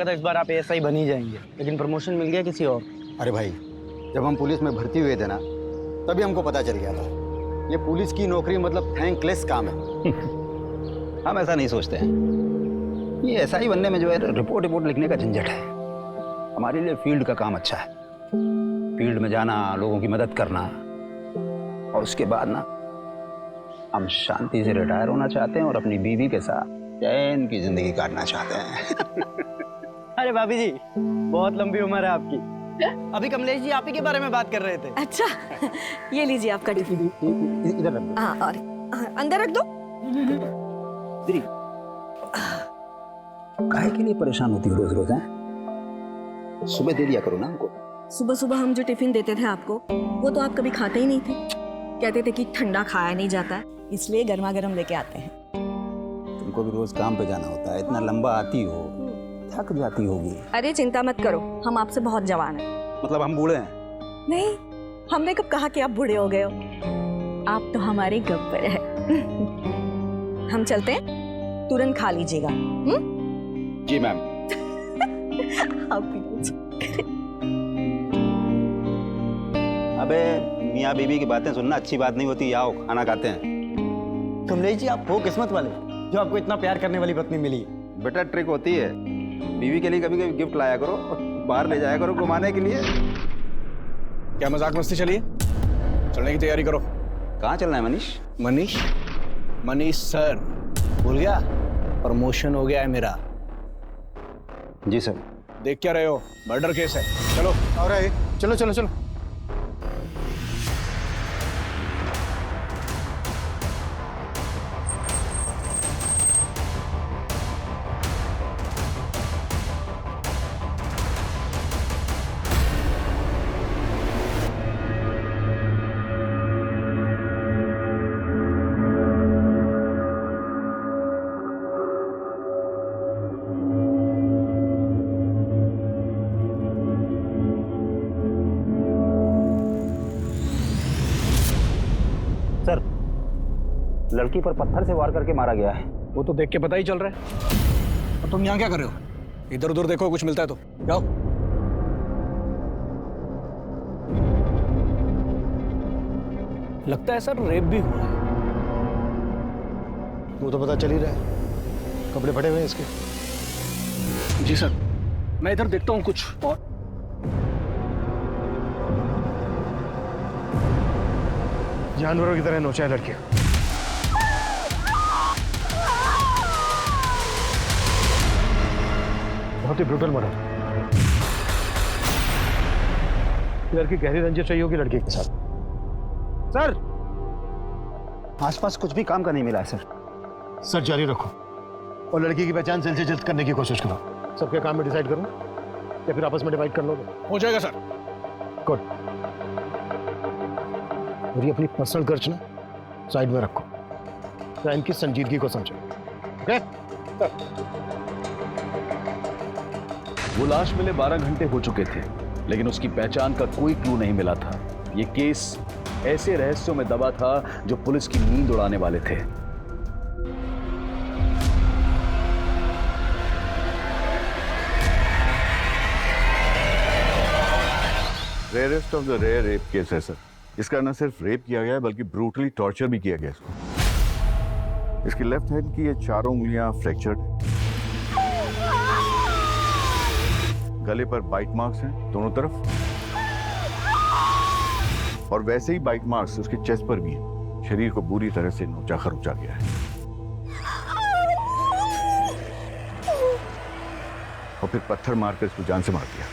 तो इस बार आप एएसआई बन ही जाएंगे, लेकिन प्रमोशन मिल गया किसी और। अरे भाई, जब हम पुलिस में भर्ती हुए थे ना, तभी हमको पता चल गया था ये पुलिस की नौकरी मतलब थैंकलेस काम है। हम ऐसा नहीं सोचते हैं। ये एसआई बनने में जो है रिपोर्ट लिखने का झंझट है। हमारे लिए फील्ड का काम अच्छा है। फील्ड में जाना, लोगों की मदद करना, और उसके बाद ना हम शांति से रिटायर होना चाहते हैं और अपनी बीवी के साथ चैन की जिंदगी काटना चाहते हैं। अरे भाभी जी, बहुत लंबी उम्र है आपकी। अभी कमलेश जी आप ही के बारे में बात कर रहे थे। अच्छा, ये लीजिए आपका टिफिन। इधर रख दो। हाँ, और अंदर रख दो। काहे के लिए परेशान होती हो रोज रोज? हैं, सुबह दे दिया करो ना हमको। सुबह सुबह हम जो टिफिन देते थे आपको, वो तो आप कभी खाते ही नहीं थे। कहते थे कि ठंडा खाया नहीं जाता, इसलिए गर्मा गर्म लेके आते हैं। तुमको भी रोज काम पे जाना होता है, इतना लंबा आती हो, थक जाती होगी। अरे चिंता मत करो, हम आपसे बहुत जवान हैं। मतलब हम बूढ़े हैं? नहीं, हमने कब कहा कि आप बूढ़े हो गए हो। आप तो हमारे गब्बर है। हम चलते हैं, तुरंत खा लीजिएगा। जी मैम। आप भी लीजिए। अबे मियाँ बीवी की बातें सुनना अच्छी बात नहीं होती। आओ खाना खाते हैं। कमलेश जी आप हो किस्मत वाले जो आपको इतना प्यार करने वाली पत्नी मिली। बेटा ट्रिक होती है, बीवी के लिए कभी कभी गिफ्ट लाया करो और बाहर ले जाया करो घुमाने के लिए। क्या मजाक मस्ती चलिए, चलने की तैयारी करो। कहाँ चलना है मनीष? मनीष सर, भूल गया? प्रमोशन हो गया है मेरा। जी सर। देख क्या रहे हो, मर्डर केस है। चलो। और चलो चलो चलो। सर, लड़की पर पत्थर से वार करके मारा गया है। वो तो देख के पता ही चल रहा है। और तुम यहाँ क्या कर रहे हो? इधर उधर देखो, कुछ मिलता है तो जाओ। लगता है सर रेप भी हुआ है। वो तो पता चल ही रहा है, कपड़े फटे हुए हैं इसके। जी सर, मैं इधर देखता हूँ कुछ। और जानवरों की तरह नोचा है लड़कियां। बहुत ही ब्रूटल मर्डर। लड़की गहरी रंजिश रही होगी लड़की के साथ। सर, आसपास कुछ भी काम का नहीं मिला है सर। सर जारी रखो और लड़की की पहचान जल्द से जल्द करने की कोशिश करो। सबके काम में डिसाइड करो या फिर आपस में डिवाइड कर लोगे? हो जाएगा सर। गुड। और ये अपनी पर्सनल गर्ज ना साइड में रखो, क्राइम की संजीदगी को समझो। ओके? वो लाश मिले 12 घंटे हो चुके थे, लेकिन उसकी पहचान का कोई क्लू नहीं मिला था। ये केस ऐसे रहस्यों में दबा था जो पुलिस की नींद उड़ाने वाले थे। Rarest of the rare rape case है सर। इसका न सिर्फ रेप किया गया है बल्कि ब्रूटली टॉर्चर भी किया गया इसको। इसकी लेफ्ट हैंड की ये चारों उंगलियां फ्रैक्चर्ड, गले पर बाइट मार्क्स हैं दोनों तरफ, और वैसे ही बाइट मार्क्स उसके चेस्ट पर भी हैं। शरीर को बुरी तरह से नोचा खरोचा गया है और फिर पत्थर मारकर इसको जान से मार दिया।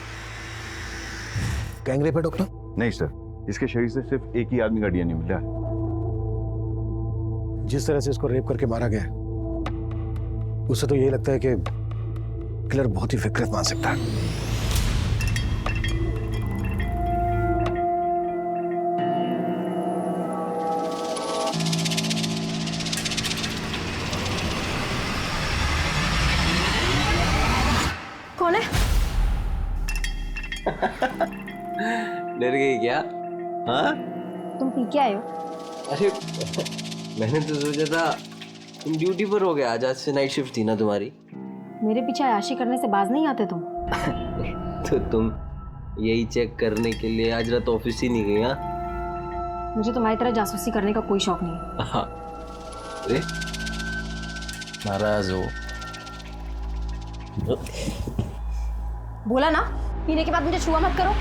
गैंग रेप है डॉक्टर? नहीं सर, इसके शरीर से सिर्फ एक ही आदमी का डीएनए मिला है। जिस तरह से इसको रेप करके मारा गया है, उससे तो यही लगता है कि किलर बहुत ही विकृत मानसिकता है। कौन है? डर गई क्या? हाँ? तुम पी के आए हो? अरे मैंने तो सोचा था तुम ड्यूटी पर हो गया आज से नाइट शिफ्ट थी ना तुम्हारी। मेरे पीछे आयाशी करने से बाज नहीं आते तुम। तो तुम यही चेक करने के लिए आज रात ऑफिस ही नहीं गई? हाँ मुझे तुम्हारी तरह जासूसी करने का कोई शौक नहीं है। हाँ। अरे नाराज हो? बोला ना, पीने के बाद मुझे छुआ मत करो।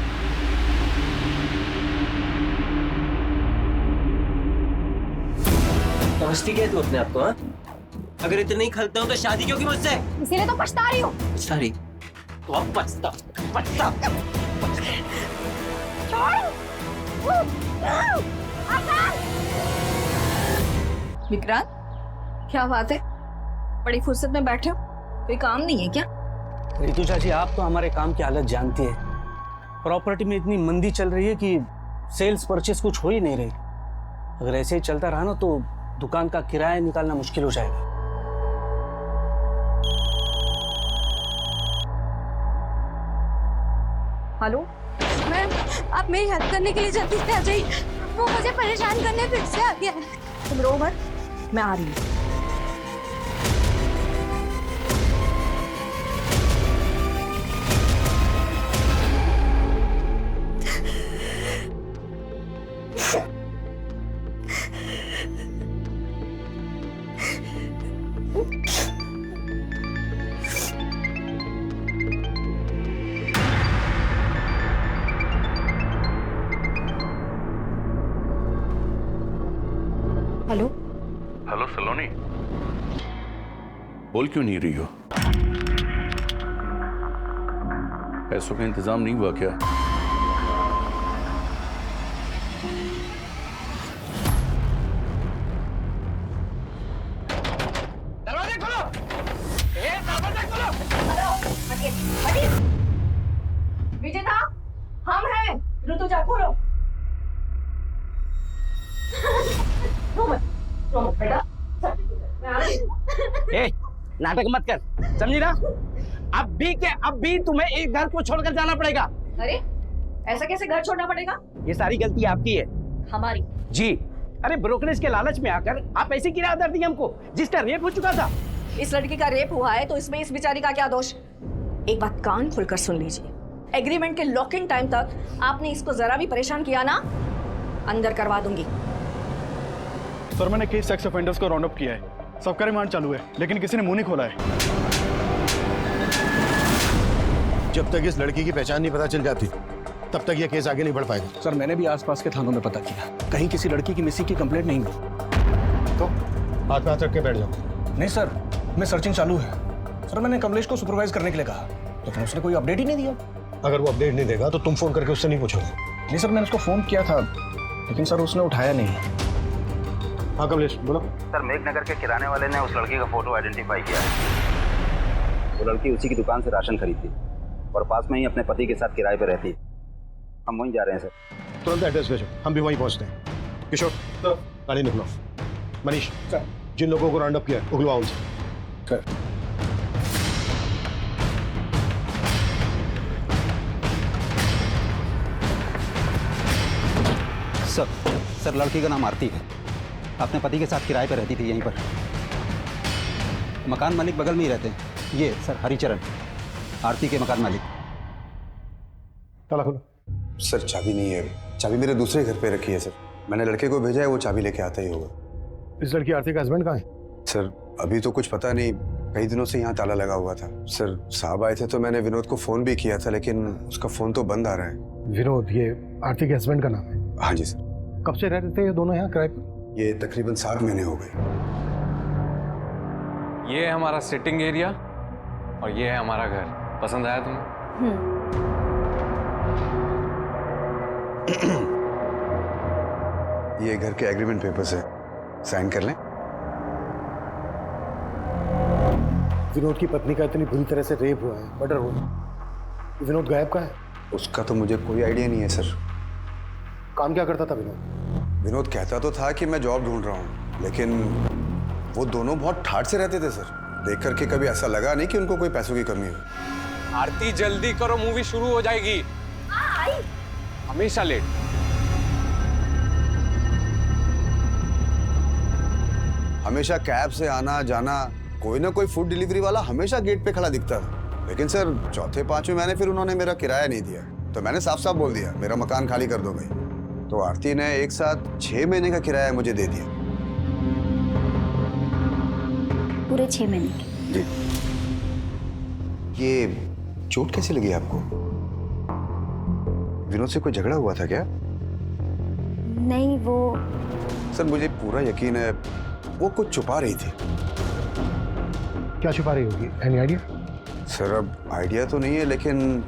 समझती क्या तू अपने आप को? हाँ अगर इतने ही खलते हो तो शादी क्यों की मुझसे? इसीलिए तो पछता रही हूँ। सारी तो अब पछता पछता। विक्रांत, क्या बात है? बड़ी फुर्सत में बैठे हो, कोई काम नहीं है क्या? रितु चाची, आप तो हमारे काम की हालत जानती है। प्रॉपर्टी में इतनी मंदी चल रही है कि सेल्स परचेस कुछ हो ही नहीं रही। अगर ऐसे ही चलता रहा ना तो दुकान का किराया निकालना मुश्किल हो जाएगा। हेलो मैम, आप मेरी हेल्प करने के लिए जल्दी से आ जाइए। वो मुझे परेशान करने फिर से आ गया है। तुम रो मत, मैं आ रही हूँ। हेलो हेलो सलोनी, बोल क्यों नहीं रही हो? पैसों का इंतजाम नहीं हुआ क्या? दरवाजा खोलो! दरवाजा खोलो! विजेता, हम हैं। ऋतुजा, खोलो। बेटा, ए, नाटक मत कर, समझी ना? अब भी तुम्हें एक घर को छोड़कर जाना पड़ेगा। अरे ऐसा कैसे घर छोड़ना पड़ेगा? ये सारी गलती आपकी है। हमारी? जी। अरे ब्रोकरेज के लालच में आकर आप ऐसी किराया दर दी हमको जिसका रेप हो चुका था। इस लड़की का रेप हुआ है तो इसमें इस बेचारी का क्या दोष? एक बात कान खुलकर सुन लीजिए, एग्रीमेंट के लॉकिंग टाइम तक आपने इसको जरा भी परेशान किया ना, अंदर करवा दूंगी। सर, मैंने केस सेक्स ऑफेंडर्स को राउंड अप किया है। सबका रिमांड चालू है, लेकिन किसी ने मुंह नहीं खोला है। जब तक इस लड़की की पहचान नहीं पता चल जाती तब तक ये केस आगे नहीं बढ़ पाएगा। सर, मैंने भी आसपास के थानों में पता किया, कहीं किसी लड़की की मिसिंग की कंप्लेंट नहीं हुई। तो हाथ पे हाथ रख के बैठ जाओ। नहीं सर, मैं सर्चिंग चालू है। सर, मैंने कमलेश को सुपरवाइज करने के लिए कहा, लेकिन उसने कोई अपडेट ही नहीं दिया। अगर वो अपडेट नहीं देगा तो तुम फोन करके उससे नहीं पूछोगे? नहीं सर, मैंने उसको फोन किया था, लेकिन सर उसने उठाया नहीं। हाँ कमलेश, बोलो। सर, मेघनगर के किराने वाले ने उस लड़की का फोटो आइडेंटिफाई किया है। वो लड़की उसी की दुकान से राशन खरीदती और पास में ही अपने पति के साथ किराए पर रहती है। हम वहीं जा रहे हैं सर। तुरंत एड्रेस भेजो, हम भी वहीं पहुंचते हैं। किशोर, गाड़ी निकलो। मनीष, जिन लोगों को राउंड अप किया है उगलवाओ उनसे। सर, लड़की का नाम आरती है। अपने पति के साथ किराए पर रहती थी यहीं पर। मकान मालिक बगल में ही रहते हैं। ये सर हरिचरण, आरती के मकान मालिक। ताला खोलो। सर, चाबी नहीं है। चाबी मेरे दूसरे घर पे रखी है सर। मैंने लड़के को भेजा है, वो चाबी लेके आता ही होगा। इस लड़की आरती का हस्बैंड कहाँ है? सर, अभी तो कुछ पता नहीं। कई दिनों से यहाँ ताला लगा हुआ था। सर, साहब आए थे तो मैंने विनोद को फोन भी किया था, लेकिन उसका फोन तो बंद आ रहा है। विनोद, ये आरती के हस्बैंड का नाम है? हाँ जी सर। कब से रह रहे थे ये दोनों यहाँ किराए पर? ये तकरीबन 7 महीने हो गए। ये है हमारा सिटिंग एरिया और ये है हमारा घर। पसंद आया तुम्हें? ये घर के एग्रीमेंट पेपर्स है, साइन कर लें। विनोद की पत्नी का इतनी बुरी तरह से रेप हुआ है, मर्डर हुआ है। विनोद गायब कहाँ है? उसका तो मुझे कोई आइडिया नहीं है सर। काम क्या करता था विनोद? विनोद कहता तो था कि मैं जॉब ढूंढ रहा हूँ, लेकिन वो दोनों बहुत ठाठ से रहते थे सर। देख करके कभी ऐसा लगा नहीं कि उनको कोई पैसों की कमी हो। आरती, जल्दी करो, मूवी शुरू हो जाएगी। हमेशा लेट। हमेशा कैब से आना जाना, कोई ना कोई फूड डिलीवरी वाला हमेशा गेट पे खड़ा दिखता था। लेकिन सर चौथे पांचवें महीने फिर उन्होंने मेरा किराया नहीं दिया, तो मैंने साफ साफ बोल दिया मेरा मकान खाली कर दो भाई। तो आरती ने एक साथ 6 महीने का किराया मुझे दे दिया। पूरे 6 महीने के। जी। ये चोट कैसी लगी आपको? विनोद से कोई झगड़ा हुआ था क्या? नहीं, वो सर मुझे पूरा यकीन है वो कुछ छुपा रही थी। क्या छुपा रही होगी? Any idea? सर अब आइडिया तो नहीं है, लेकिन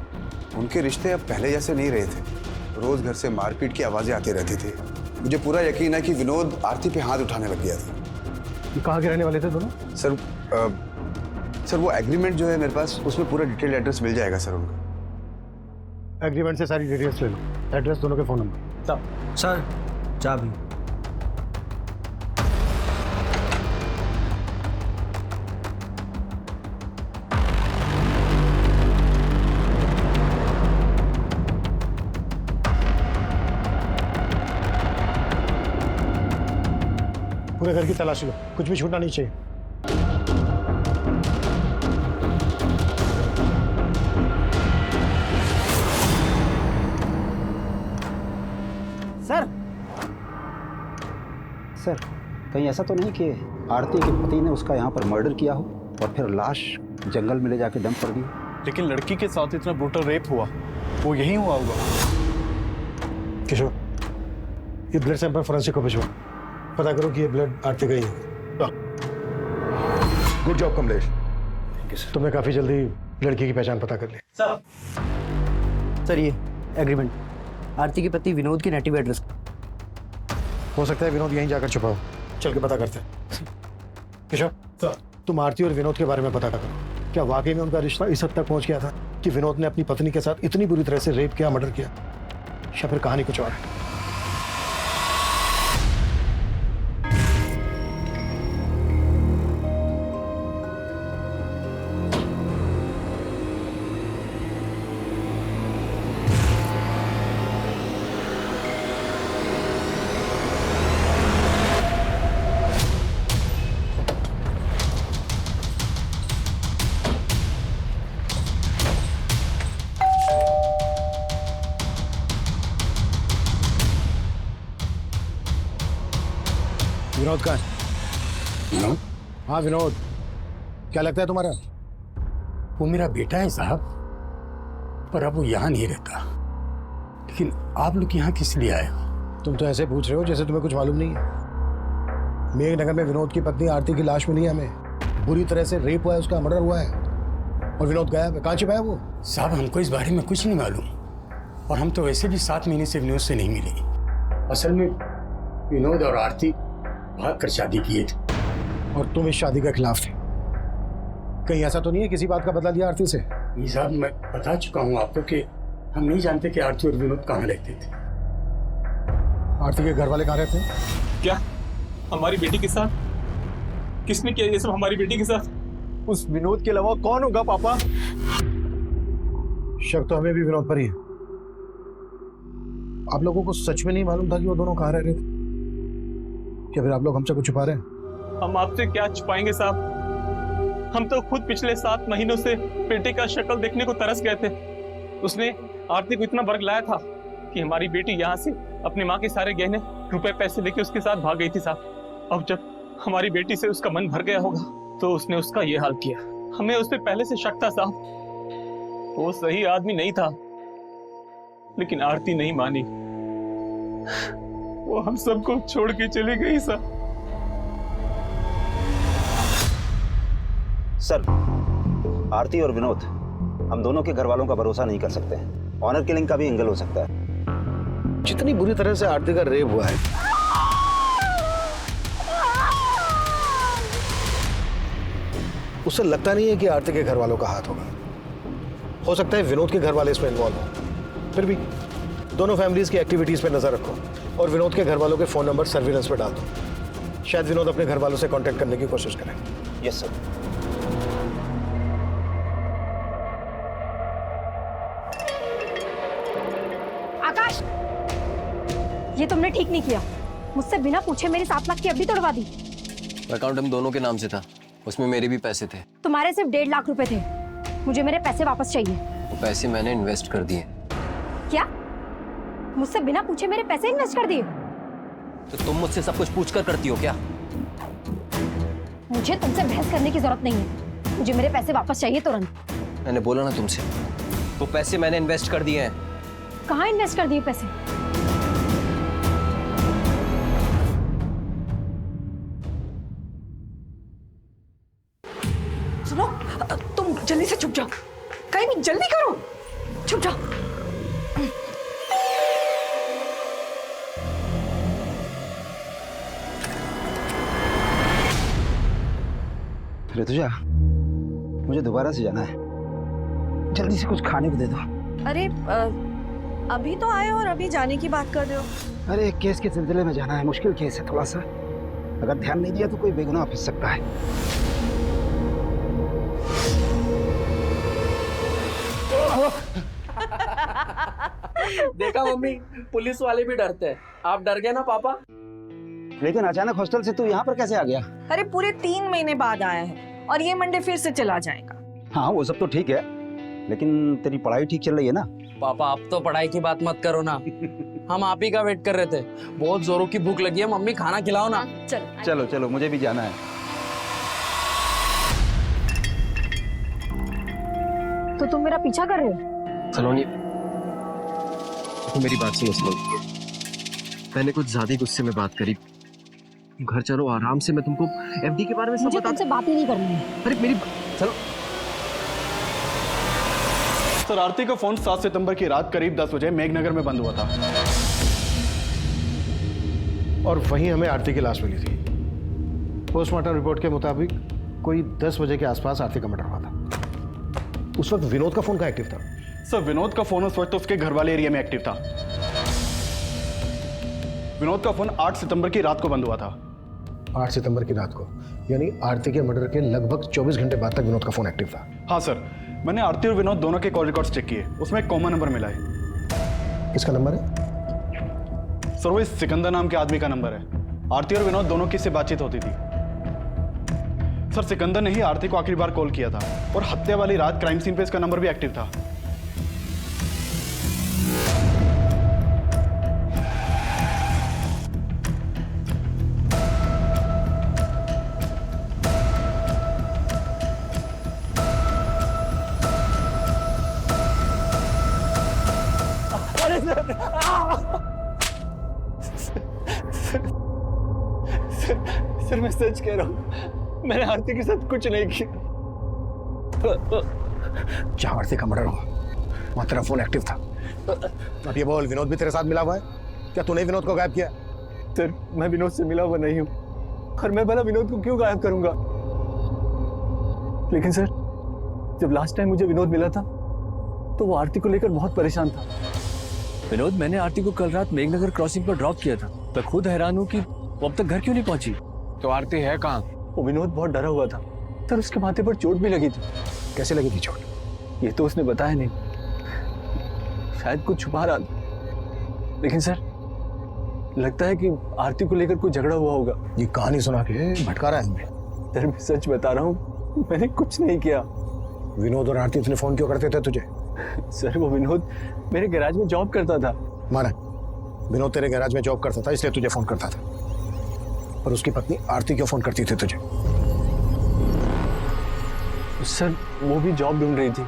उनके रिश्ते अब पहले जैसे नहीं रहे थे। रोज घर से मारपीट की आवाजें आती रहती थी। मुझे पूरा यकीन है कि विनोद आरती पे हाथ उठाने लग गया था। ये कहाँ के रहने वाले थे दोनों? सर वो एग्रीमेंट जो है मेरे पास, उसमें पूरा डिटेल एड्रेस मिल जाएगा सर उनका। एग्रीमेंट से सारी डिटेल्स ले लो, एड्रेस, दोनों के फोन नंबर। सर चाबी। पूरे घर की तलाशी लो, कुछ भी छूटना नहीं चाहिए। सर कहीं ऐसा तो नहीं कि आरती के पति ने उसका यहाँ पर मर्डर किया हो और फिर लाश जंगल में ले जाके डंप कर दी? लेकिन लड़की के साथ इतना ब्रूटल रेप हुआ, वो यही हुआ होगा। किशोर, ये ब्लड सैंपल फोरेंसिक को भिजवा, पता करो कि ये ब्लड आरती का ही है। गुड जॉब कमलेश, तुमने काफी जल्दी लड़की की पहचान पता कर ली। सर ये एग्रीमेंट आरती के पति विनोद की नेटिव एड्रेस। हो सकता है विनोद यहीं जाकर छुपा हो, चल के पता करते हैं। किशोर, तुम आरती और विनोद के बारे में पता करो। क्या वाकई में उनका रिश्ता इस हद तक पहुंच गया था कि विनोद ने अपनी पत्नी के साथ इतनी बुरी तरह से रेप किया, मर्डर किया, या फिर कहानी कुछ और है? विनोद का? विनोद? हाँ विनोद, क्या लगता है तुम्हारा? वो मेरा बेटा है साहब, पर अब वो यहाँ नहीं रहता। लेकिन आप लोग यहाँ किस लिए आए हो? तुम तो ऐसे पूछ रहे हो जैसे तुम्हें कुछ मालूम नहीं है। मेघनगर में विनोद की पत्नी आरती की लाश मिली है हमें, बुरी तरह से रेप हुआ है, उसका मर्डर हुआ है, और विनोद गायब है। कहाँ छिपा है वो? साहब हमको इस बारे में कुछ नहीं मालूम, और हम तो वैसे भी 7 महीने से विनोद से नहीं मिले। असल में विनोद और आरती भाग कर शादी किए थे, और तुम इस शादी के खिलाफ थे। कहीं ऐसा तो नहीं है किसी बात का बदला लिया आरती से? नहीं साहब, मैं बता चुका हूँ आपको कि हम नहीं जानते कि आरती और विनोद कहाँ रहते थे। आरती के घर वाले कहाँ रहते हैं? क्या हमारी बेटी के साथ? किसने किया ये सब हमारी बेटी के साथ? उस विनोद के अलावा कौन होगा पापा? शक तो हमें भी विनोद पर ही है। आप लोगों को सच में नहीं मालूम था कि वो दोनों कहाँ रह रहे थे? क्या फिर आप लोग हमसे कुछ छुपा रहे हैं? हम आपसे क्या छुपाएंगे साहब? हम तो खुद पिछले 7 महीनों से बेटे का शक्ल देखने को तरस गए थे। उसने आरती को इतना बरगलाया था कि हमारी बेटी यहाँ से अपनी माँ के सारे गहने, रुपए, पैसे लेके उसके साथ भाग गई थी साहब। अब जब हमारी बेटी से उसका मन भर गया होगा तो उसने उसका ये हाल किया। हमें उस पर पहले से शक था साहब, वो सही आदमी नहीं था, लेकिन आरती नहीं मानी। वो हम सबको छोड़ के चली गई साहब। सर, आरती और विनोद, हम दोनों के घर वालों का भरोसा नहीं कर सकते। ऑनर किलिंग का भी एंगल हो सकता है। जितनी बुरी तरह से आरती का रेप हुआ है, उससे लगता नहीं है कि आरती के घर वालों का हाथ होगा। हो सकता है विनोद के घर वाले इसमें इन्वॉल्व हो। फिर भी दोनों फैमिलीज की एक्टिविटीज पे नजर रखो और विनोद के घर वालों के फोन नंबर सर्विलेंस पे डाल दो। शायद विनोद अपने घर वालों से कांटेक्ट करने की कोशिश करें। Yes sir. आकाश, ये तुमने ठीक नहीं किया। मुझसे बिना पूछे मेरी 7 लाख की एफडी तोड़वा दी। अकाउंट हम दोनों के नाम से था, उसमें मेरे भी पैसे थे। तुम्हारे सिर्फ 1.5 लाख रुपए थे। मुझे मेरे पैसे वापस चाहिए। वो पैसे मैंने इन्वेस्ट कर दिए। क्या? मुझसे बिना पूछे मेरे पैसे इन्वेस्ट कर दिए? तो तुम मुझसे सब कुछ पूछ कर करती हो क्या? मुझे तुमसे बहस करने की जरूरत नहीं है। मुझे मेरे पैसे वापस चाहिए तुरंत। मैंने बोला ना तुमसे, वो पैसे मैंने इन्वेस्ट कर दिए हैं। कहाँ इन्वेस्ट कर दिए पैसे? सुनो, तुम जल्दी से छुप जाओ। कहीं भी जल्दी करो, छुप जाओ। ऋतुजा, मुझे दोबारा से जाना है, जल्दी से कुछ खाने को दे दो। अरे अभी तो आए और अभी जाने की बात कर रहे हो? अरे एक केस के सिलसिले में जाना है, मुश्किल केस है थोड़ा सा, अगर ध्यान नहीं दिया तो कोई बेगुनाह फंस सकता है। देखा मम्मी, पुलिस वाले भी डरते हैं। आप डर गए ना पापा? लेकिन अचानक हॉस्टल से तू यहाँ पर कैसे आ गया? अरे पूरे 3 महीने बाद आया है और ये मंडे फिर से चला जाएगा। हाँ वो सब तो ठीक है, लेकिन तेरी पढ़ाई ठीक चल रही है ना? पापा आप तो पढ़ाई की बात मत करो ना, हम आप ही का वेट कर रहे थे। बहुत जोरों की भूख लगी है, मम्मी खाना खिलाओ ना। चलो चलो, मुझे भी जाना है। तो तुम मेरा पीछा कर रहे हो? सलोनी, तो मेरी बात सुनो सलोनी, मैंने कुछ ज्यादा ही गुस्से में बात करी। घर चलो आराम से, मैं तुमको एफडी के बारे में सब बता। तुमसे बात ही नहीं करनी है। अरे मेरी चलो। सर, आरती का फोन 7 सितंबर की रात करीब 10 बजे मेघनगर में बंद हुआ था और वहीं हमें आरती की लाश मिली थी। पोस्टमार्टम रिपोर्ट के मुताबिक कोई 10 बजे के आसपास आरती का मर्डर हुआ था। उस वक्त विनोद का फोन कहाँ एक्टिव था? सर, विनोद का फोन उस वक्त उसके घर वाले एरिया में एक्टिव था। विनोद का फोन 8 सितंबर की रात को बंद हुआ था। 8 सितंबर की रात को, यानी आरती के मर्डर के लगभग 24 घंटे बाद तक विनोद का फोन एक्टिव था। हाँ सर, मैंने आरती और विनोद दोनों के कॉल रिकॉर्ड्स चेक किए, उसमें एक कॉमन नंबर मिला है। किसका नंबर है? सर, वो इस सिकंदर नाम के आदमी का नंबर है। आरती और विनोद दोनों की से बातचीत होती थी। सर, सिकंदर ने ही आरती को आखिरी बार कॉल किया था और हत्या वाली रात क्राइम सीन पे इसका नंबर भी एक्टिव था। सर मैं सच कह रहा हूँ, मैंने आरती के साथ कुछ नहीं किया। जहाँ आरती का मर्डर हुआ वहाँ तेरा फोन एक्टिव था। अब ये बोल, विनोद भी तेरे साथ मिला हुआ है क्या? तूने विनोद को गायब किया? सर, मैं विनोद से मिला हुआ नहीं हूँ और मैं भला विनोद को क्यों गायब करूंगा? लेकिन सर, जब लास्ट टाइम मुझे विनोद मिला था तो वो आरती को लेकर बहुत परेशान था। विनोद, मैंने आरती को कल रात मेघनगर क्रॉसिंग पर ड्रॉप किया था। मैं खुद हैरान हूँ कि वो अब तक घर क्यों नहीं पहुंची। तो आरती है कहाँ? वो विनोद बहुत डरा हुआ था सर, उसके माथे पर चोट भी लगी थी। कैसे लगी थी चोट? ये तो उसने बताया नहीं, शायद कुछ छुपा रहा था। लेकिन सर, लगता है कि आरती को लेकर कोई झगड़ा हुआ होगा। ये कहानी सुना के भटका रहा है हमें। सर मैं सच बता रहा हूँ, मैंने कुछ नहीं किया। विनोद और आरती इतने फोन क्यों करते थे तुझे? सर, वो विनोद मेरे गैराज में जॉब करता था। माना, विनोद तेरे गैराज में जॉब करता था इसलिए तुझे फोन करता था, और उसकी पत्नी आरती क्यों फोन करती थी तुझे? सर, वो भी जॉब ढूंढ रही थी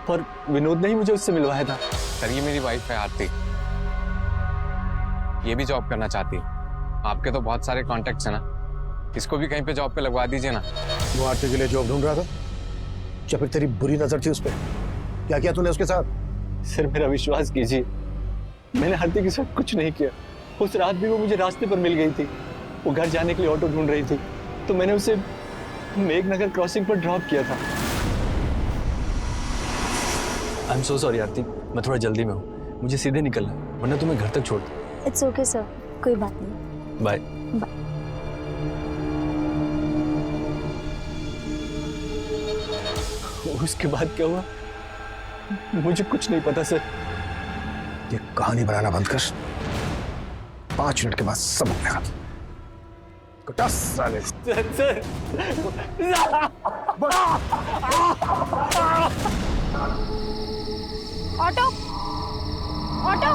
पर विनोद ने ही मुझे उससे मिलवाया था। सर, ये मेरी वाइफ है आरती, ये भी जॉब करना चाहती है। आपके तो बहुत सारे कॉन्टेक्ट्स हैं ना, इसको भी कहीं पे जॉब पे लगवा दीजिए ना। वो आरती के लिए जॉब ढूंढ रहा था या फिर तेरी बुरी नजर थी उस पर? क्या किया तूने उसके साथ? सर मेरा विश्वास कीजिए, मैंने आरती के साथ कुछ नहीं किया। उस रात भी वो मुझे रास्ते पर मिल गई थी। वो घर जाने के लिए ऑटो ढूंढ रही थी तो मैंने उसे मेघनगर क्रॉसिंग पर ड्रॉप किया था। आई एम सो सॉरी आरती, मैं थोड़ा जल्दी में हूँ, मुझे सीधे निकलना है वरना तुम्हें घर तक छोड़ दूँ। इट्स ओके सर, कोई बात नहीं। बाय। उसके बाद क्या हुआ मुझे कुछ नहीं पता सर। ये कहानी बनाना बंद कर, 5 मिनट के बाद सब हो जाएगा। कटास साले। सर ऑटो ऑटो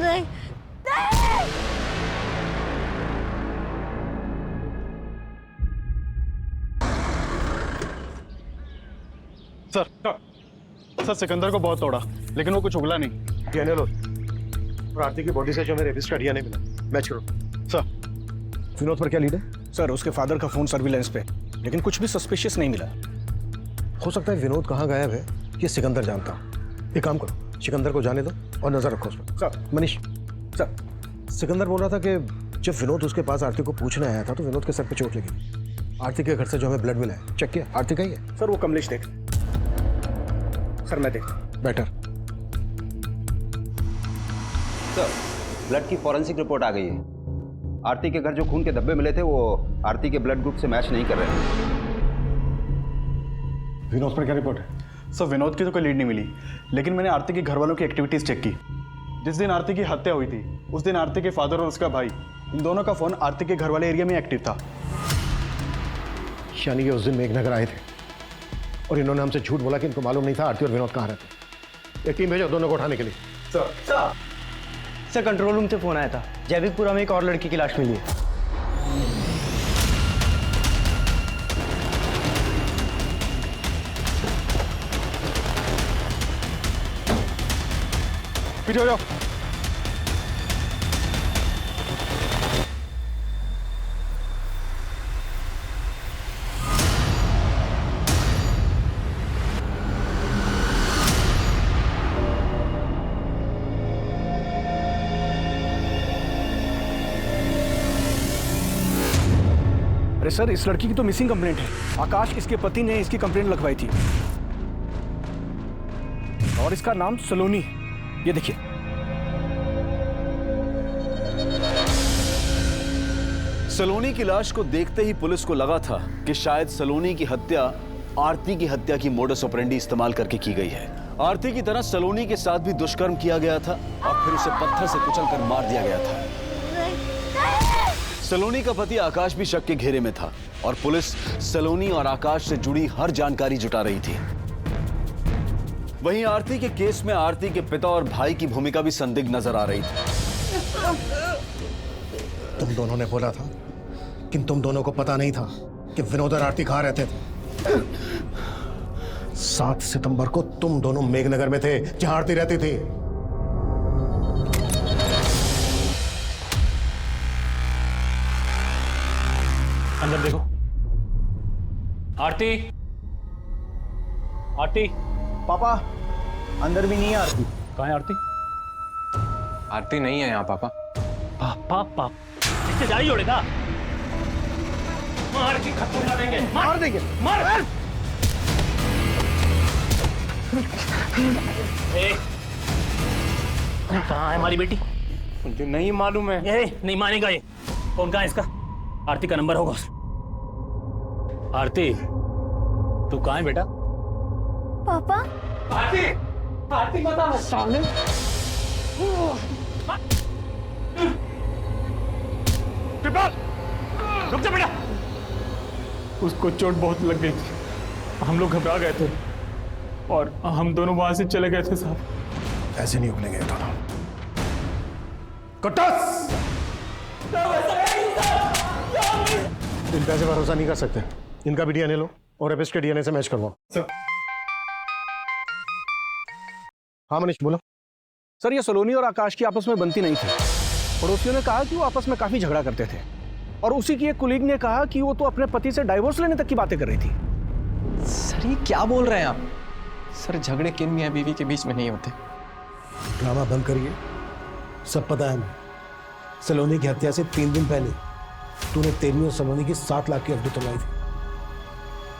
नहीं सर सिकंदर को बहुत तोड़ा लेकिन वो कुछ उगला नहीं। डीएनए लो और आरती की बॉडी से जो हमें रेपिस्ट का डीएनए मिला मैच करो। सर विनोद पर क्या लीड है? सर उसके फादर का फोन सर्विलेंस पे, लेकिन कुछ भी सस्पिशियस नहीं मिला। हो सकता है विनोद कहाँ गायब है ये सिकंदर जानता हो। एक काम करो, सिकंदर को जाने दो और नजर रखो उस पर। सर मनीष, सर सिकंदर बोल रहा था कि जब विनोद उसके पास आरती को पूछने आया था तो विनोद के सर पे चोट लगी। आरती के घर से जो हमें ब्लड मिला है चेक किया, आरती का ही है। सर वो कमलेश देख। सर मैं देख। बेटर। सर ब्लड की फॉरेंसिक रिपोर्ट आ गई है। आरती के घर जो खून के धब्बे मिले थे वो आरती के ब्लड ग्रुप से मैच नहीं कर रहे हैं। विनोद पर क्या रिपोर्ट है? सर विनोद की तो कोई लीड नहीं मिली, लेकिन मैंने आरती के घर वालों की एक्टिविटीज चेक की। जिस दिन आरती की हत्या हुई थी उस दिन आरती के फादर और उसका भाई, इन दोनों का फोन आरती के घर वाले एरिया में एक्टिव था। यानी कि उस दिन मेघनगर आए थे और इन्होंने हमसे झूठ बोला कि इनको मालूम नहीं था आरती और विनोद कहाँ रहते। एक टीम भेजो दोनों को उठाने के लिए। सर कंट्रोल रूम से फोन आया था, जैविकपुरा में एक और लड़की की लाश मिली है। पीछे हो जाओ। अरे सर इस लड़की की तो मिसिंग कंप्लेंट है। आकाश इसके पति ने इसकी कंप्लेंट लिखवाई थी और इसका नाम सलोनी है। ये देखिए। सलोनी की लाश को देखते ही पुलिस को लगा था कि शायद सलोनी की हत्या आरती की हत्या की मोडस ऑपरेंडी इस्तेमाल करके की गई है। आरती की तरह सलोनी के साथ भी दुष्कर्म किया गया था और फिर उसे पत्थर से कुचलकर मार दिया गया था। सलोनी का पति आकाश भी शक के घेरे में था और पुलिस सलोनी और आकाश से जुड़ी हर जानकारी जुटा रही थी। वहीं आरती के केस में आरती के पिता और भाई की भूमिका भी संदिग्ध नजर आ रही थी। तुम दोनों ने बोला था कि तुम दोनों को पता नहीं था कि विनोद और आरती कहाँ रहते थे। 7 सितंबर को तुम दोनों मेघनगर में थे जहां आरती रहती थी। अंदर देखो। आरती, आरती। पापा अंदर भी नहीं है आरती। कहाँ है आरती? आरती नहीं है यहाँ पापा। पापा इससे जारी जोड़ेगा। मार के खत्म कर देंगे। मार देंगे। मार। कहाँ है हमारी बेटी? मुझे नहीं मालूम है। ये नहीं मानेगा ये। कौन कहाँ है इसका? आरती का नंबर होगा। आरती तू कहाँ है बेटा? पापा आरती, आरती बता सामने। रुक जा बेटा। उसको चोट बहुत लग गई थी, हम लोग घबरा गए थे और हम दोनों वहां से चले गए थे साहब। ऐसे नहीं उगलेंगे दोनों। कटस! इन पे से भरोसा नहीं कर सकते। इनका भी डीएनए लो और एपिस्ट के डीएनए से मैच करवाओ। हाँ मनीष बोलो। सर ये सलोनी और आकाश की आपस में बनती नहीं थी। पड़ोसियों ने कहा कि वो आपस में काफी झगड़ा करते थे और उसी की एक कुलीग ने कहा कि वो तो अपने पति से डाइवोर्स लेने तक की बातें कर रही थी। सर ये क्या बोल रहे हैं आप? सर झगड़े किन मियां बीवी के बीच में नहीं होते। ड्रामा बंद करिए। सब पता है हमें। सलोनी की हत्या से 3 दिन पहले तूने तेरी और सलोनी की 7 लाख की एफडी तोड़वाई थी।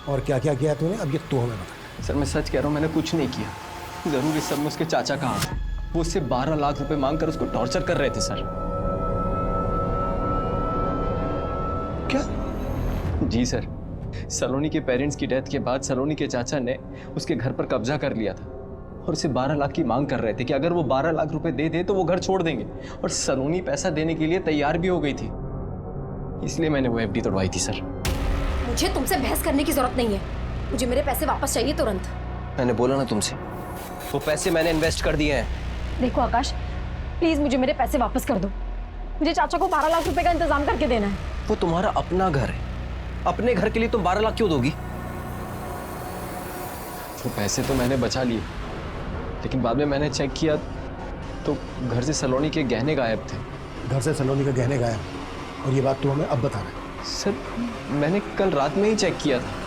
और क्या क्या किया तूने, अब ये तू हमें बता। सर मैं सच कह रहा हूँ, मैंने कुछ नहीं किया। जरूर इस सब में उसके चाचा का हाथ है। वो उससे 12 लाख रुपए मांग कर उसको टॉर्चर कर रहे थे सर। क्या? जी सर, सलोनी के पेरेंट्स की डेथ के बाद सलोनी के चाचा ने उसके घर पर कब्जा कर लिया था और उसे 12 लाख की मांग कर रहे थे कि अगर वो 12 लाख रुपए दे दे तो वो घर छोड़ देंगे। और सलोनी पैसा देने के लिए तैयार भी हो गई थी, इसलिए मैंने वो एफडी तोड़वाई थी सर। मुझे तुमसे बहस करने की जरूरत नहीं है, मुझे मेरे पैसे वापस चाहिए तुरंत। मैंने बोला ना तुमसे, वो पैसे मैंने इन्वेस्ट कर दिए हैं। देखो आकाश, प्लीज मुझे मेरे पैसे वापस कर दो। मुझे चाचा को 12 लाख रुपए का इंतजाम करके देना है। वो तुम्हारा अपना घर है, अपने घर के लिए तुम 12 लाख क्यों दोगी? वो पैसे तो मैंने बचा लिए, लेकिन बाद में मैंने चेक किया तो घर से सलोनी के गहने गायब थे। घर से सलोनी के गहने गायब, और ये बात तू हमें अब बता रहा है? सर मैंने कल रात में ही चेक किया था।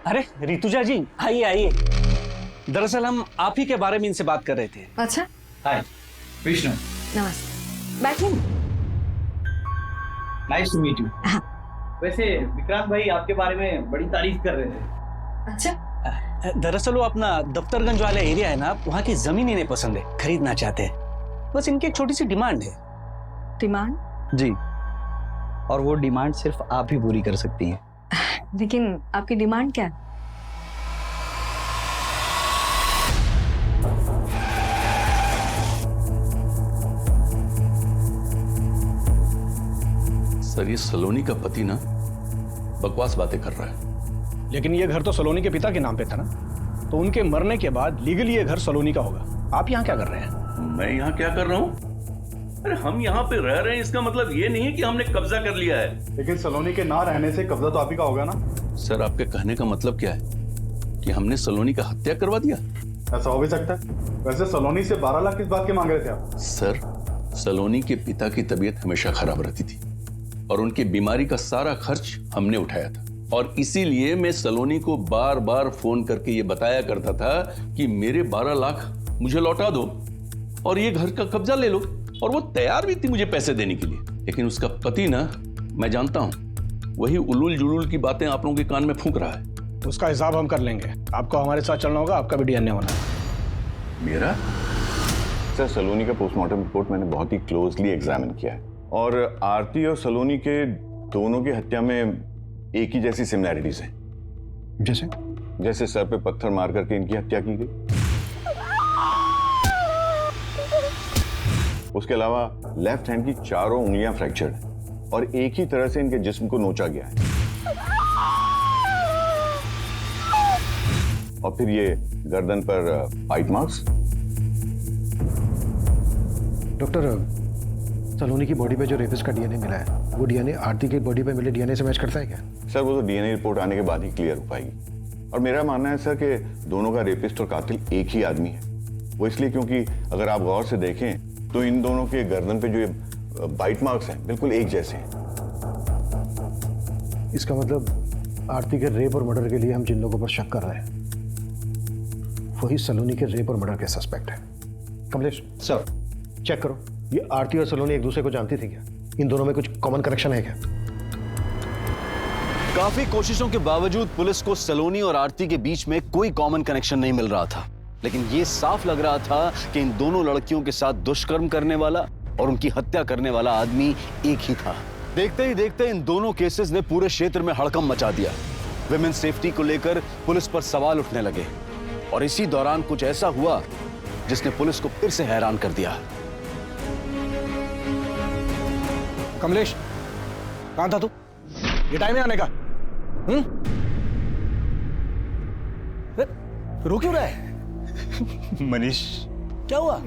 अरे ऋतुजा जी, आइए आइए। दरअसल हम आप ही के बारे में इनसे बात कर रहे थे। अच्छा, हाय विष्णु, नमस्ते, बैठिए। Nice to meet you. वैसे विक्रांत भाई आपके बारे में बड़ी तारीफ कर रहे थे। अच्छा, दरअसल वो अपना दफ्तरगंज वाला एरिया है ना, वहाँ की जमीन इन्हें पसंद है, खरीदना चाहते हैं। बस इनकी एक छोटी सी डिमांड है। डिमांड? जी, और वो डिमांड सिर्फ आप ही पूरी कर सकती हैं। लेकिन आपकी डिमांड क्या है? सर ये सलोनी का पति ना बकवास बातें कर रहा है। लेकिन ये घर तो सलोनी के पिता के नाम पे था ना, तो उनके मरने के बाद लीगली ये घर सलोनी का होगा। आप यहाँ क्या कर रहे हैं? मैं यहाँ क्या कर रहा हूँ? अरे हम यहाँ पे रह रहे हैं, इसका मतलब ये नहीं है कि हमने कब्जा कर लिया है। लेकिन सलोनी के ना रहने से कब्जा तो आप ही का होगा ना? सर आपके कहने का मतलब क्या है कि हमने सलोनी का हत्या करवा दिया? ऐसा हो भी सकता है। वैसे सलोनी से 12 लाख किस बात के मांग रहे थे आप? सर सलोनी के पिता की तबीयत हमेशा खराब रहती थी और उनकी बीमारी का सारा खर्च हमने उठाया था, और इसीलिए मैं सलोनी को बार बार फोन करके ये बताया करता था कि मेरे 12 लाख मुझे लौटा दो और ये घर का कब्जा ले लो, और वो तैयार भी थी मुझे पैसे देने के लिए। लेकिन उसका पति ना, मैं जानता हूं, वही उलूल जुलूल की बातें आप लोगों के कान में फूंक रहा है। उसका हिसाब हम कर लेंगे। आपको हमारे साथ चलना होगा, आपका भी डीएनए होना है। मेरा? सर सलोनी का पोस्टमार्टम रिपोर्ट मैंने बहुत ही क्लोजली एग्जामिन किया है, और आरती और सलोनी के दोनों की हत्या में एक ही जैसी सिमिलैरिटीज हैं। जैसे सर पे पत्थर मार करके इनकी हत्या की गई, उसके अलावा लेफ्ट हैंड की चारों उंगलियां फ्रैक्चर्ड हैं और एक ही तरह से इनके जिस्म को नोचा गया है। और फिर ये गर्दन पर बाइट मार्क्स। डॉक्टर, सलोनी की बॉडी पे जो रेपिस्ट का डीएनए मिला है, वो डीएनए आरती की बॉडी पे मिले डीएनए से मैच करता है क्या? सर वो तो डीएनए रिपोर्ट आने के बाद ही क्लियर हो पाएगी। और मेरा मानना है सर कि दोनों का रेपिस्ट और कातिल एक ही आदमी है। वो इसलिए क्योंकि अगर आप गौर से देखें तो इन दोनों के गर्दन पे जो ये बाइट मार्क्स हैं बिल्कुल एक जैसे हैं। इसका मतलब आरती के रेप और मर्डर के लिए हम जिन लोगों पर शक कर रहे हैं वही सलोनी के रेप और मर्डर के सस्पेक्ट है। कमलेश सर, चेक करो, ये आरती और सलोनी एक दूसरे को जानती थी क्या? इन दोनों में कुछ कॉमन कनेक्शन है क्या? काफी कोशिशों के बावजूद पुलिस को सलोनी और आरती के बीच में कोई कॉमन कनेक्शन नहीं मिल रहा था, लेकिन ये साफ लग रहा था कि इन दोनों लड़कियों के साथ दुष्कर्म करने वाला और उनकी हत्या करने वाला आदमी एक ही था। देखते ही देखते इन दोनों केसेस ने पूरे क्षेत्र में हड़कंप मचा दिया। विमेन सेफ्टी को लेकर पुलिस पर सवाल उठने लगे, और इसी दौरान कुछ ऐसा हुआ जिसने पुलिस को फिर से हैरान कर दिया। कमलेश, कहां था तू? ये टाइम है आने का? रो क्यों रहा है? मनीष, क्या हुआ?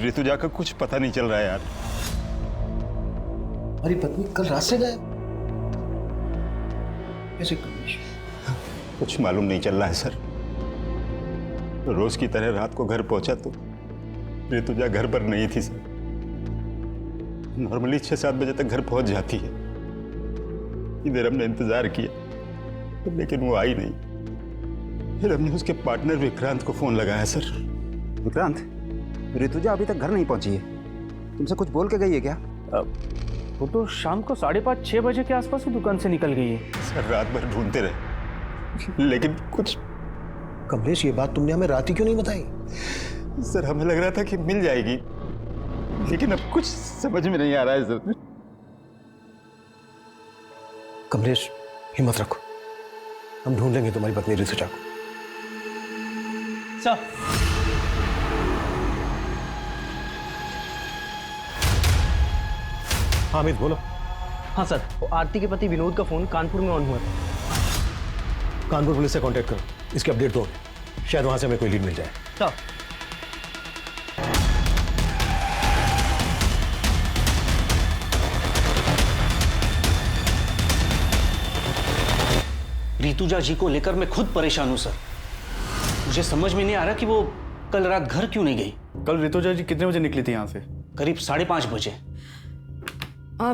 ऋतुजा का कुछ पता नहीं चल रहा है यार। हमारी पत्नी कल रात से गायब कैसे? कुछ मालूम नहीं चल रहा है सर। रोज की तरह रात को घर पहुंचा तो ऋतुजा घर पर नहीं थी सर। नॉर्मली 6-7 बजे तक घर पहुंच जाती है। इधर हमने इंतजार किया लेकिन वो आई नहीं। फिर हमने उसके पार्टनर विक्रांत को फोन लगाया सर। विक्रांत, ऋतुजा अभी तक घर नहीं पहुंची है, तुमसे कुछ बोल के गई है क्या? वो तो शाम को 5:30-6 बजे के आसपास ही दुकान से निकल गई है। सर रात भर ढूंढते रहे लेकिन कुछ। कमलेश, ये बात तुमने हमें रात ही क्यों नहीं बताई? सर हमें लग रहा था कि मिल जाएगी, लेकिन अब कुछ समझ में नहीं आ रहा है सर। कमलेश, हिम्मत रखो, हम ढूंढ लेंगे तुम्हारी पत्नी ऋतुजा को। सर, हामिद बोलो। हाँ सर, वो आरती के पति विनोद का फोन कानपुर में ऑन हुआ था। कानपुर पुलिस से कांटेक्ट करो, इसकी अपडेट दो, शायद वहां से हमें कोई लीड मिल जाए। सर, ऋतुजा जी को लेकर मैं खुद परेशान हूं सर। मुझे समझ में नहीं आ रहा कि वो कल रात घर क्यों नहीं गई। कल ऋतुजा जी कितने बजे निकली थी यहाँ से? करीब 5:30 बजे।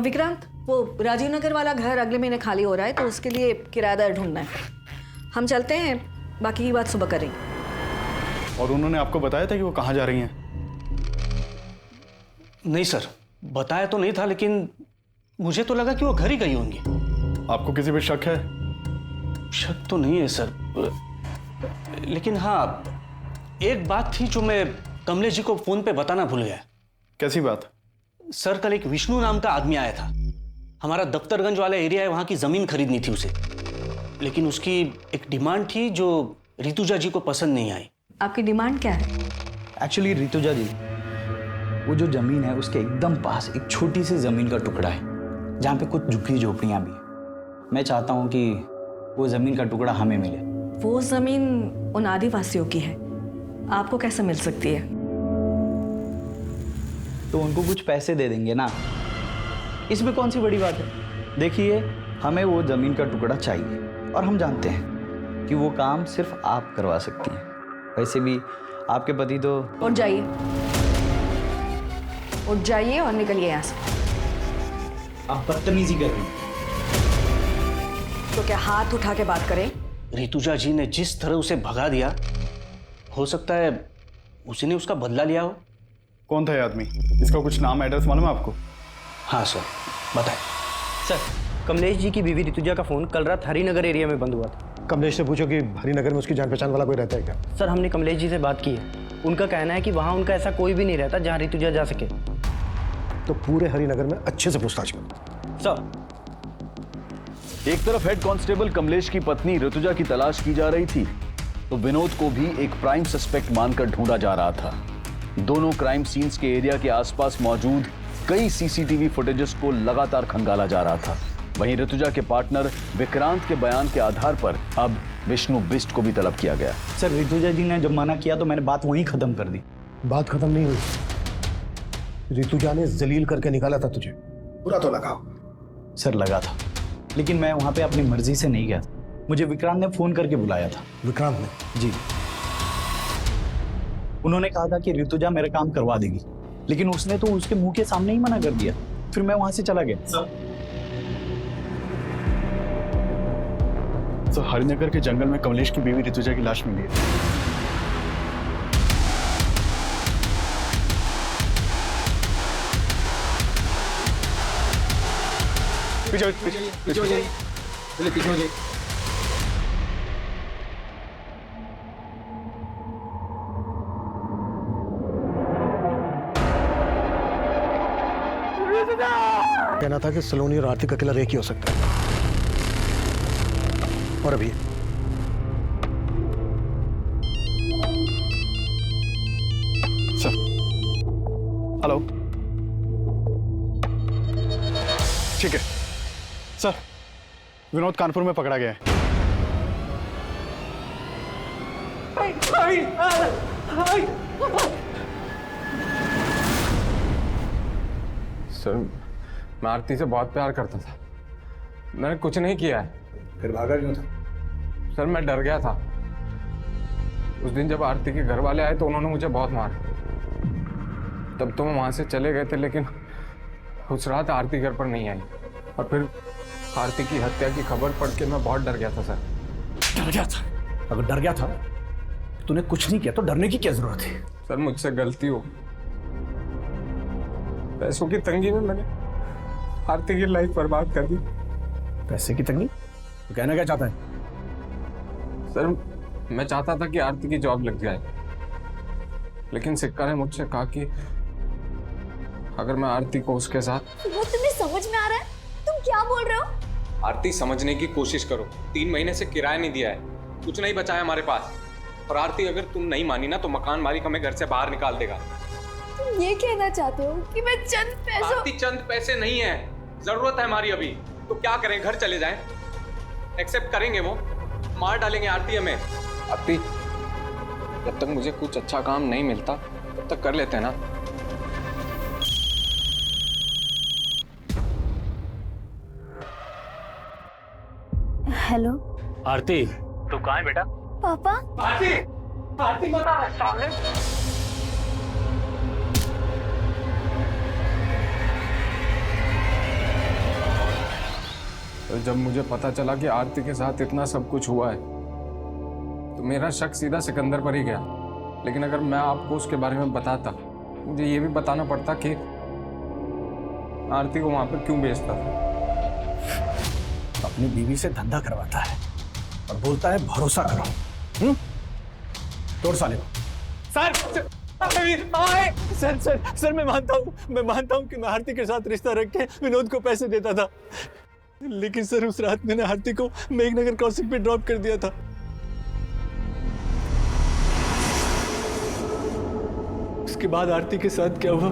विक्रांत, वो राजीव नगर वाला घर अगले महीने खाली हो रहा है, तो उसके लिए किराएदार ढूंढना है। हम चलते हैं, बाकी की बात सुबह करेंगे। और उन्होंने आपको बताया था कि वो कहाँ जा रही हैं? नहीं सर, बताया तो नहीं था, लेकिन मुझे तो लगा कि वो घर ही गई होंगी। आपको किसी पे शक है? शक तो नहीं है सर, लेकिन हाँ, एक बात थी जो मैं कमलेश जी को फोन पे बताना भूल गया। कैसी बात? सर, कल एक विष्णु नाम का आदमी आया था। हमारा दफ्तरगंज वाला एरिया है, वहां की जमीन खरीदनी थी उसे, लेकिन उसकी एक डिमांड थी जो ऋतुजा जी को पसंद नहीं आई। आपकी डिमांड क्या है? एक्चुअली ऋतुजा जी, वो जो जमीन है उसके एकदम पास एक छोटी सी जमीन का टुकड़ा है जहाँ पे कुछ झुग्गी झोपड़ियाँ भी हैं। मैं चाहता हूँ कि वो जमीन का टुकड़ा हमें मिले। वो जमीन उन आदिवासियों की है, आपको कैसे मिल सकती है? तो उनको कुछ पैसे दे देंगे ना, इसमें कौन सी बड़ी बात है। देखिए, हमें वो जमीन का टुकड़ा चाहिए और हम जानते हैं कि वो काम सिर्फ आप करवा सकती हैं। वैसे भी आपके पति तो। उठ जाइए, उठ जाइए और निकलिए यहाँ से। आप बदतमीजी कर रही हैं। तो क्या हाथ उठा के बात करें? ऋतुजा जी ने जिस तरह उसे भगा दिया, हो सकता है उसी ने उसका बदला लिया हो। कौन था ये आदमी? इसका कुछ नाम एड्रेस मालूम है आपको? हाँ सर, बताएं। सर, कमलेश जी की बीवी ऋतुजा का फोन कल रात हरिनगर एरिया में बंद हुआ था। कमलेश से पूछो कि हरिनगर में उसकी जान पहचान वाला कोई रहता है क्या? सर, हमने कमलेश जी से बात की है, उनका कहना है कि वहाँ उनका ऐसा कोई भी नहीं रहता जहाँ ऋतुजा जा सके। तो पूरे हरिनगर में अच्छे से पूछताछ करो। सर, एक तरफ हेड कांस्टेबल कमलेश की पत्नी ऋतुजा की तलाश की जा रही थी, तो विनोद को भी एक प्राइम सस्पेक्ट मानकर ढूंढा जा रहा था। दोनों क्राइम सीन्स के एरिया के आसपास मौजूद कई सीसीटीवी फुटेजेस को लगातार खंगाला जा रहा था। वहीं ऋतुजा के पार्टनर विक्रांत के बयान के आधार पर अब विष्णु बिष्ट को भी तलब किया गया। सर, ऋतुजा जी ने जब मना किया तो मैंने बात वहीं खत्म कर दी। बात खत्म नहीं हुई। ऋतुजा ने जलील करके निकाला था तुझे, बुरा तो लगा। सर, लगा था, लेकिन मैं वहां पे अपनी मर्जी से नहीं गया था। मुझे विक्रांत ने फोन करके बुलाया था। विक्रांत ने? जी। उन्होंने कहा था कि ऋतुजा मेरा काम करवा देगी, लेकिन उसने तो उसके मुंह के सामने ही मना कर दिया। फिर मैं वहां से चला गया। सर, हरिनगर के जंगल में कमलेश की बीवी ऋतुजा की लाश मिली है। पीछे हो जाइए। कहना था कि सलोनी और आरती का किलर एक ही हो सकता है। और अभी सर, हेलो, ठीक है सर, विनोद कानपुर में पकड़ा गया है। सर, मैं आरती से बहुत प्यार करता था, मैंने कुछ नहीं किया है। फिर भागा क्यों था? सर, मैं डर गया था। उस दिन जब आरती के घर वाले आए तो उन्होंने मुझे बहुत मारा। तब तो मैं वहां से चले गए थे, लेकिन उस रात आरती घर पर नहीं आई। और फिर आरती की हत्या की खबर पढ़ के मैं बहुत डर गया था सर। डर गया था? अगर डर गया था तूने कुछ नहीं किया तो डरने की क्या जरूरत है? सर, मुझसे गलती हो, पैसों की तंगी में मैंने आरती की लाइफ बर्बाद कर दी। पैसे की तकलीफ? तो कहना क्या चाहता है? सर मैं चाहता था कि आरती की जॉब लग जाए, लेकिन सिक्का ने मुझसे कहा कि अगर मैं आरती को उसके साथ। वो तुम्हें समझ में आ रहा है? तुम क्या बोल रहे हो? आरती समझने की कोशिश करो, 3 महीने से किराया नहीं दिया है, कुछ नहीं बचा है हमारे पास। और आरती अगर तुम नहीं मानी ना तो मकान मालिक हमें घर से बाहर निकाल देगा। तुम ये कहना चाहते हो कि मैं चंद पैसों? आरती चंद पैसे नहीं है, जरूरत है हमारी अभी। तो क्या करें, घर चले जाएं? एक्सेप्ट करेंगे वो? मार डालेंगे आरती हमें। आरती जब तक मुझे कुछ अच्छा काम नहीं मिलता तब तक कर लेते हैं ना। हेलो आरती, तू कहाँ है बेटा? पापा। आरती, आरती बता सामने। तो जब मुझे पता चला कि आरती के साथ इतना सब कुछ हुआ है तो मेरा शक सीधा सिकंदर पर ही गया। लेकिन अगर मैं आपको उसके बारे में बताता, मुझे ये भी बताना पड़ता कि आरती को वहां पर क्यों बेचता था। अपनी बीवी से धंधा करवाता है और बोलता है भरोसा करो। तोड़ साले को। सर सर सर सर मैं मानता हूँ कि मैं आरती के साथ रिश्ता रख के विनोद को पैसे देता था, लेकिन सर उस रात मैंने आरती को मेघनगर क्रॉसिंग पे ड्रॉप कर दिया था। उसके बाद आरती के साथ क्या हुआ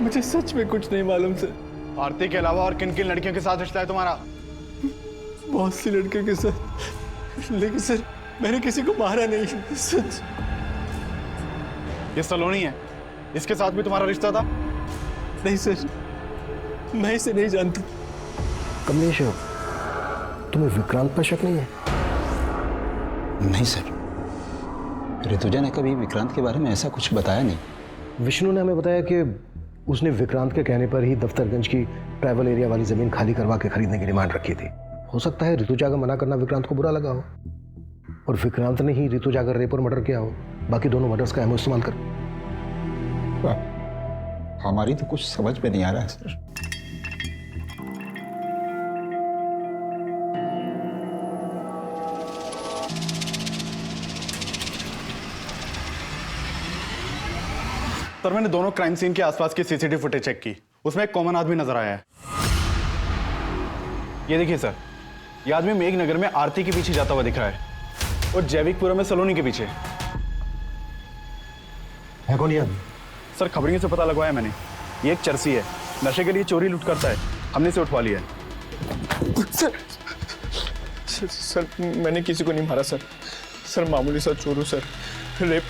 मुझे सच में कुछ नहीं मालूम सर। आरती के अलावा और किन किन लड़कियों के साथ रिश्ता है तुम्हारा? बहुत सी लड़कियों के साथ, लेकिन सर मैंने किसी को मारा नहीं। सच। ये सलोनी है, इसके साथ भी तुम्हारा रिश्ता था? नहीं सर, मैं इसे नहीं जानता। कमलेश, तुम्हें विक्रांत पर शक नहीं है? नहीं सर, ऋतुजा ने कभी विक्रांत के बारे में ऐसा कुछ बताया नहीं। विष्णु ने हमें बताया कि उसने विक्रांत के कहने पर ही दफ्तरगंज की ट्रैवल एरिया वाली जमीन खाली करवा के खरीदने की डिमांड रखी थी। हो सकता है ऋतुजा का मना करना विक्रांत को बुरा लगा हो और विक्रांत ने ही ऋतुजा का रेप और मर्डर किया हो, बाकी दोनों मर्डर्स का एमओ इस्तेमाल कर। हमारी तो कुछ समझ में नहीं आ रहा है सर। सर मैंने दोनों क्राइम सीन के आसपास की सीसीटीवी फुटेज चेक की, उसमें एक कॉमन आदमी नजर आया है। ये देखिए सर, ये आदमी मेघनगर में आरती के पीछे जाता हुआ दिख रहा है और जैविकपुरा में सलोनी के पीछे है। कौन ये आदमी? सर खबरियों से पता लगवाया मैंने, ये एक चरसी है, नशे के लिए चोरी लूट करता है, हमने इसे उठवा लिया है। सर मैंने किसी को नहीं मारा सर। सर मामूली सा चोर हूँ सर, रेप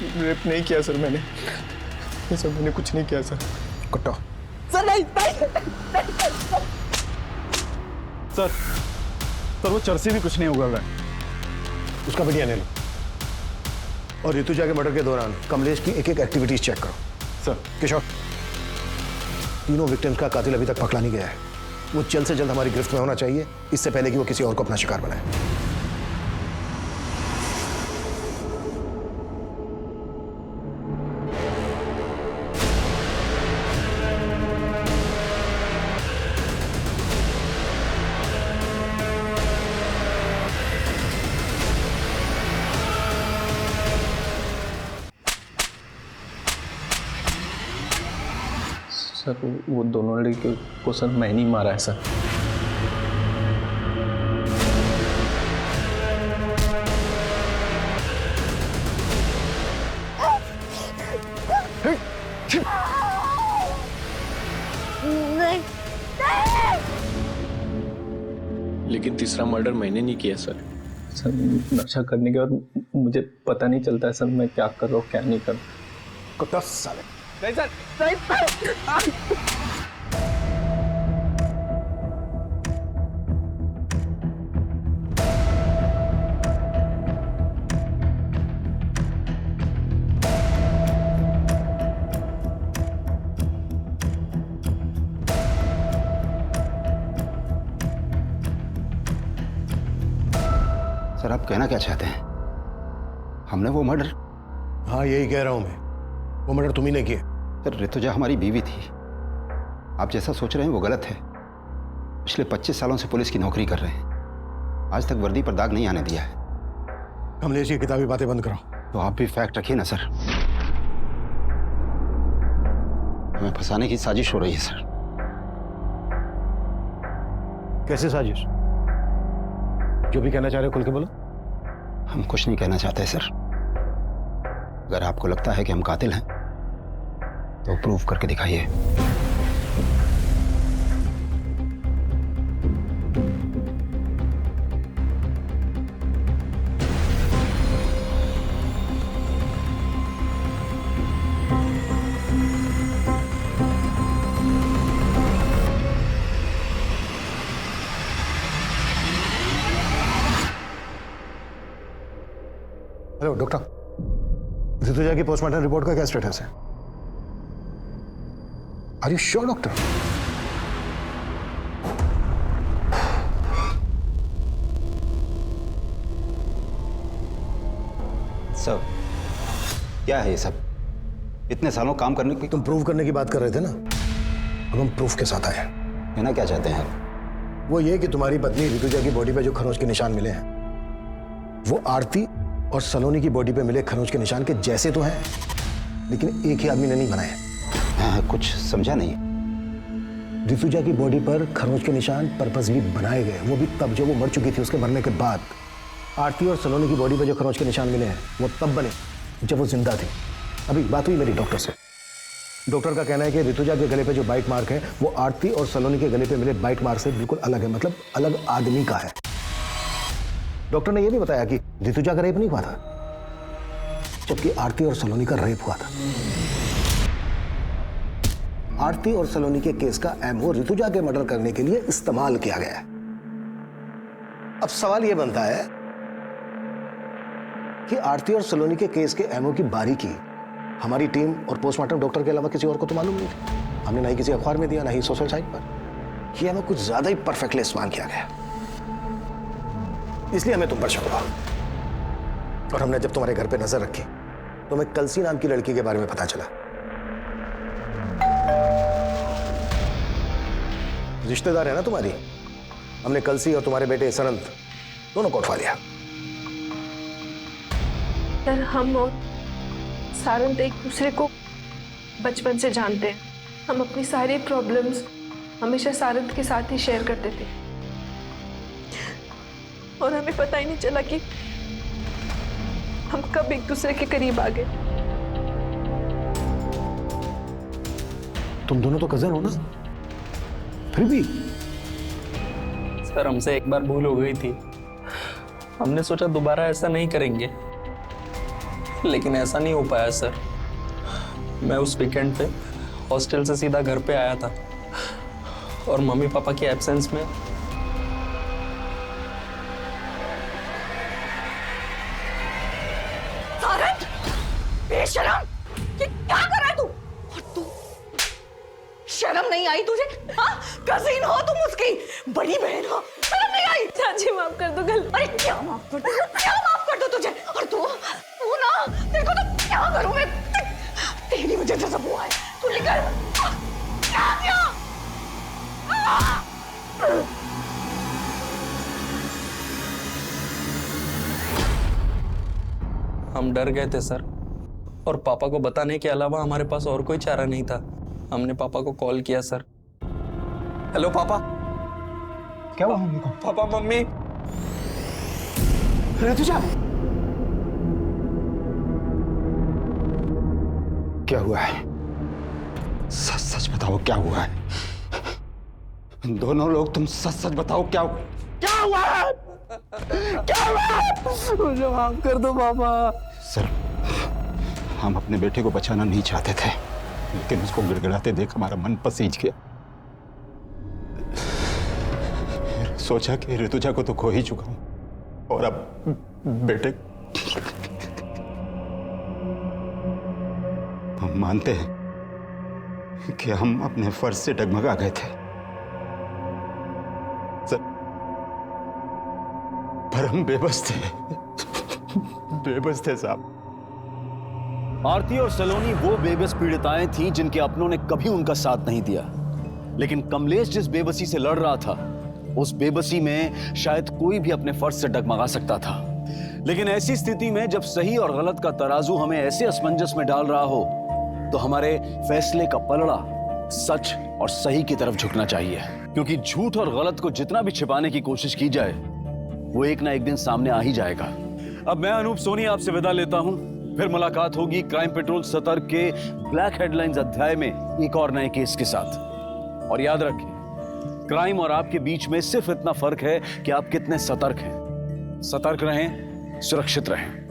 नहीं किया सर मैंने। सर मैंने कुछ नहीं किया सर। कुट्टा। सर नहीं। सर वो चरसी भी कुछ नहीं उगल रहा है। उसका वीडियो ले लो और ऋतुजा के मर्डर के दौरान कमलेश की एक एक एक्टिविटीज चेक करो। सर। किशोर, तीनों विक्टिम्स का कातिल अभी तक पकड़ा नहीं गया है। वो जल्द से जल्द हमारी गिरफ्त में होना चाहिए, इससे पहले कि वो किसी और को अपना शिकार बनाए। सर वो दोनों लड़के को सर मैं नहीं मारा है सर। लेकिन तीसरा मर्डर मैंने नहीं किया सर। सर नशा करने के बाद मुझे पता नहीं चलता है सर मैं क्या कर रहा हूँ क्या नहीं कर रहा। कुत्ता साले। नहीं सर, नहीं। सर आप कहना क्या चाहते हैं? हमने वो मर्डर? हाँ यही कह रहा हूं मैं, वो मर्डर तुम ही ने किया। सर ऋतुजा हमारी बीवी थी, आप जैसा सोच रहे हैं वो गलत है। पिछले 25 सालों से पुलिस की नौकरी कर रहे हैं, आज तक वर्दी पर दाग नहीं आने दिया है। कमलेश, ये किताबी बातें बंद करो। तो आप भी फैक्ट रखिए ना सर। हमें फंसाने की साजिश हो रही है सर। कैसे साजिश? जो भी कहना चाह रहे हो खुल के बोलो। हम कुछ नहीं कहना चाहते सर। अगर आपको लगता है कि हम कातिल हैं तो प्रूव करके दिखाइए। हेलो डॉक्टर, ऋतुजा की पोस्टमार्टम रिपोर्ट का क्या स्टेटस है? Are you sure doctor? सब क्या है ये सब? इतने सालों काम करने की तुम प्रूव करने की बात कर रहे थे ना, अब हम प्रूफ के साथ आए हैं। कहना क्या चाहते हैं? वो ये कि तुम्हारी पत्नी ऋतुजा की बॉडी पे जो खरोंच के निशान मिले हैं वो आरती और सलोनी की बॉडी पे मिले खरोंच के निशान के जैसे तो हैं, लेकिन एक ही आदमी ने नहीं बनाए। कुछ समझा नहीं। ऋतुजा की बॉडी पर खरोंच के निशान पर्पसली बनाए गए, वो भी तब जब वो मर चुकी थी। उसके मरने के बाद आरती और सलोनी की बॉडी पर जो खरोंच के निशान मिले हैं वो तब बने जब वो जिंदा थी। अभी बात हुई मेरी डॉक्टर से। डॉक्टर का कहना है कि ऋतुजा के गले पे जो बाइट मार्क है वो आरती और सलोनी के गले पे मिले बाइट मार्क से बिल्कुल अलग है, मतलब अलग आदमी का है। डॉक्टर ने यह भी बताया कि ऋतुजा का रेप नहीं हुआ था, जबकि आरती और सलोनी का रेप हुआ था। आरती और सलोनी के केस का एमओ ऋतुजा के मर्डर करने के लिए इस्तेमाल किया गया है। अब सवाल यह बनता है कि आरती और सलोनी के केस के एमओ की बारीकी हमारी टीम और पोस्टमार्टम डॉक्टर के अलावा किसी और को तो मालूम नहीं थी। हमने ना ही किसी अखबार में दिया, ना ही सोशल साइट पर। यह एमओ कुछ ज्यादा ही परफेक्टली इस्तेमाल किया गया, इसलिए हमें तुम पर शक हुआ। और हमने जब तुम्हारे घर पे नजर रखी तो हमें कलसी नाम की लड़की के बारे में पता चला। रिश्तेदार है ना तुम्हारी। हमने कलसी और तुम्हारे बेटे सरंत दोनों को उठवा लिया। सर, हम और सारंत एक दूसरे को बचपन से जानते हैं। हम अपनी सारी प्रॉब्लम्स हमेशा सारंत के साथ ही शेयर करते थे और हमें पता ही नहीं चला कि हम कब एक दूसरे के करीब आ गए। तुम दोनों तो कजन हो ना, फिर भी। सर, हमसे एक बार भूल हो गई थी। हमने सोचा दोबारा ऐसा नहीं करेंगे, लेकिन ऐसा नहीं हो पाया सर। मैं उस वीकेंड पे हॉस्टल से सीधा घर पे आया था और मम्मी पापा के एब्सेंस में सारंग, बेशरम, ये क्या कर रहा है तू? और तू शर्म नहीं आई तुझे? हाँ, कजिन हो तुम उसकी, बड़ी बहन हो, शर्म नहीं आई? चाची माफ कर दो गलती। अरे क्या माफ कर दो? क्या माफ कर दो तुझे? और तू ना, देखो तो क्या करूं मैं? तेरी वजह से सब हुआ है। तू निकल। क्या किया? हम डर गए थे सर, और पापा को बताने के अलावा हमारे पास और कोई चारा नहीं था। हमने पापा को कॉल किया सर। हेलो पापा। क्या हुआ मम्मी को? पापा, मम्मी। ऋतुजा, क्या हुआ है? सच सच बताओ क्या हुआ है? दोनों लोग तुम सच सच बताओ क्या हुआ है? क्या हुआ है? मुझे माफ कर दो पापा। सर, हम अपने बेटे को बचाना नहीं चाहते थे, लेकिन उसको गिड़गिड़ाते देख हमारा मन पसीज गया। सोचा कि ऋतुजा को तो खो ही चुका हूं, और अब बेटे। हम मानते हैं कि हम अपने फर्ज से डगमगा गए थे सर, पर हम बेबस थे। बेबस थे साहब। आरती और सलोनी वो बेबस पीड़िताएं थीं जिनके अपनों ने कभी उनका साथ नहीं दिया। लेकिन कमलेश जिस बेबसी से लड़ रहा था, उस बेबसी में शायद कोई भी अपने फर्ज से डगमगा सकता था। लेकिन ऐसी स्थिति में जब सही और गलत का तराजू हमें ऐसे असमंजस में डाल रहा हो, तो हमारे फैसले का पलड़ा सच और सही की तरफ झुकना चाहिए। क्योंकि झूठ और गलत को जितना भी छिपाने की कोशिश की जाए, वो एक ना एक दिन सामने आ ही जाएगा। अब मैं अनूप सोनी आपसे विदा लेता हूं। फिर मुलाकात होगी क्राइम पेट्रोल सतर्क के ब्लैक हेडलाइंस अध्याय में एक और नए केस के साथ। और याद रखें, क्राइम और आपके बीच में सिर्फ इतना फर्क है कि आप कितने सतर्क हैं। सतर्क रहें, सुरक्षित रहें।